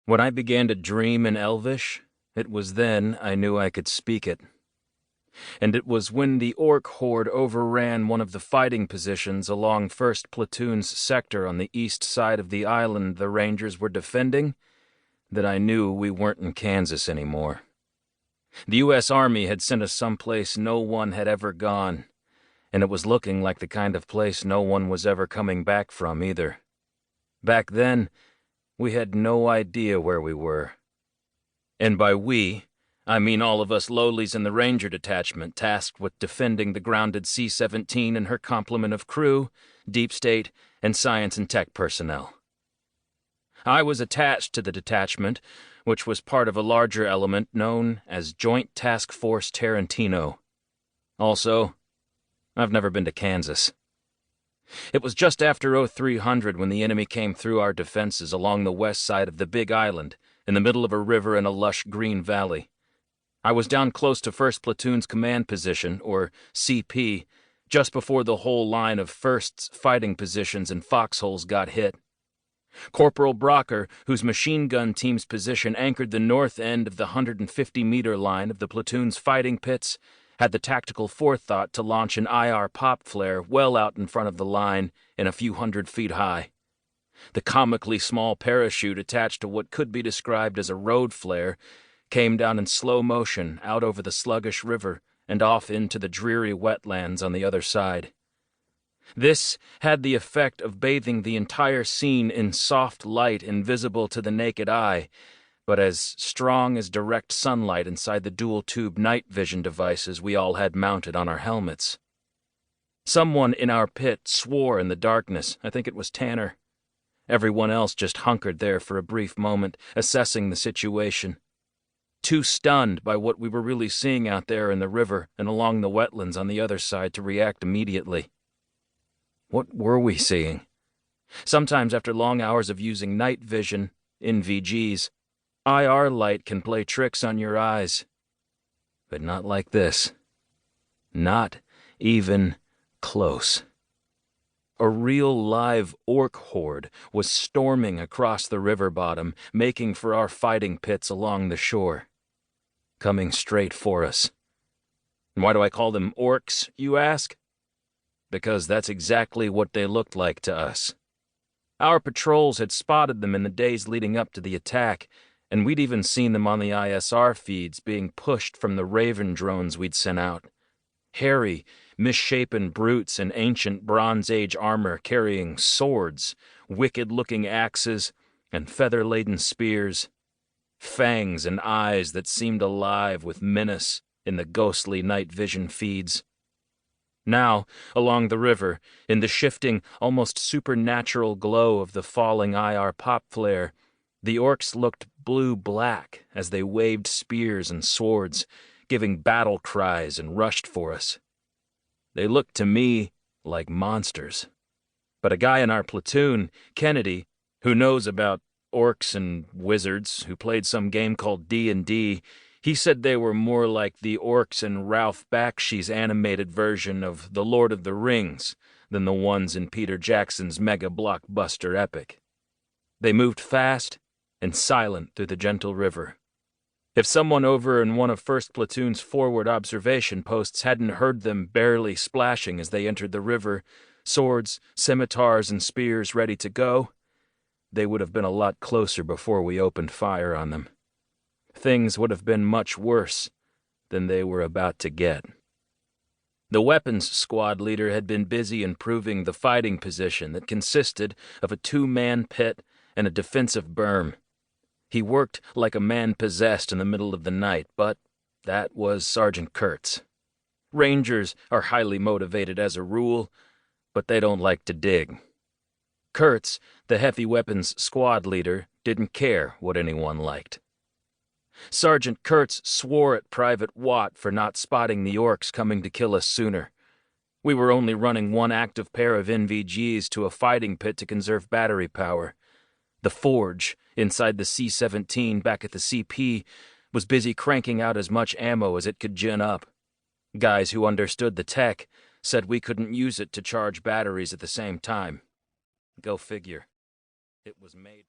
When I began to dream in Elvish, it was then I knew I could speak it. And it was when the Orc horde overran one of the fighting positions along 1st Platoon's sector on the east side of the island the Rangers were defending that I knew we weren't in Kansas anymore. The U.S. Army had sent us someplace no one had ever gone, and it was looking like the kind of place no one was ever coming back from either. Back then, we had no idea where we were. And by we, I mean all of us lowlies in the Ranger Detachment tasked with defending the grounded C-17 and her complement of crew, deep state, and science and tech personnel. I was attached to the detachment, which was part of a larger element known as Joint Task Force Tarantino. Also, I've never been to Kansas. It was just after 0300 when the enemy came through our defenses along the west side of the Big Island, in the middle of a river in a lush green valley. I was down close to 1st Platoon's command position, or CP, just before the whole line of 1st's fighting positions and foxholes got hit. Corporal Brocker, whose machine gun team's position anchored the north end of the 150-meter line of the platoon's fighting pits, had the tactical forethought to launch an IR pop flare well out in front of the line and a few 100 feet high. The comically small parachute attached to what could be described as a road flare came down in slow motion out over the sluggish river and off into the dreary wetlands on the other side. This had the effect of bathing the entire scene in soft light invisible to the naked eye, but as strong as direct sunlight inside the dual-tube night vision devices we all had mounted on our helmets. Someone in our pit swore in the darkness. I think it was Tanner. Everyone else just hunkered there for a brief moment, assessing the situation. Too stunned by what we were really seeing out there in the river and along the wetlands on the other side to react immediately. What were we seeing? Sometimes after long hours of using night vision, NVGs, IR light can play tricks on your eyes. But not like this. Not even close. A real live orc horde was storming across the river bottom, making for our fighting pits along the shore. Coming straight for us. And why do I call them orcs, you ask? Because that's exactly what they looked like to us. Our patrols had spotted them in the days leading up to the attack, and we'd even seen them on the ISR feeds being pushed from the Raven drones we'd sent out. Hairy, misshapen brutes in ancient Bronze Age armor carrying swords, wicked-looking axes, and feather-laden spears. Fangs and eyes that seemed alive with menace in the ghostly night vision feeds. Now, along the river, in the shifting, almost supernatural glow of the falling IR pop flare, the orcs looked blue-black as they waved spears and swords, giving battle cries and rushed for us. They looked to me like monsters. But a guy in our platoon, Kennedy, who knows about orcs and wizards, who played some game called D&D, he said they were more like the orcs in Ralph Bakshi's animated version of The Lord of the Rings than the ones in Peter Jackson's mega-blockbuster epic. They moved fast and silent through the gentle river. If someone over in one of 1st Platoon's forward observation posts hadn't heard them barely splashing as they entered the river, swords, scimitars, and spears ready to go, they would have been a lot closer before we opened fire on them. Things would have been much worse than they were about to get. The weapons squad leader had been busy improving the fighting position that consisted of a 2-man pit and a defensive berm. He worked like a man possessed in the middle of the night, but that was Sergeant Kurtz. Rangers are highly motivated as a rule, but they don't like to dig. Kurtz, the heavy weapons squad leader, didn't care what anyone liked. Sergeant Kurtz swore at Private Watt for not spotting the orcs coming to kill us sooner. We were only running one active pair of NVGs to a fighting pit to conserve battery power. The forge, inside the C-17 back at the CP, was busy cranking out as much ammo as it could gin up. Guys who understood the tech said we couldn't use it to charge batteries at the same time. Go figure. It was made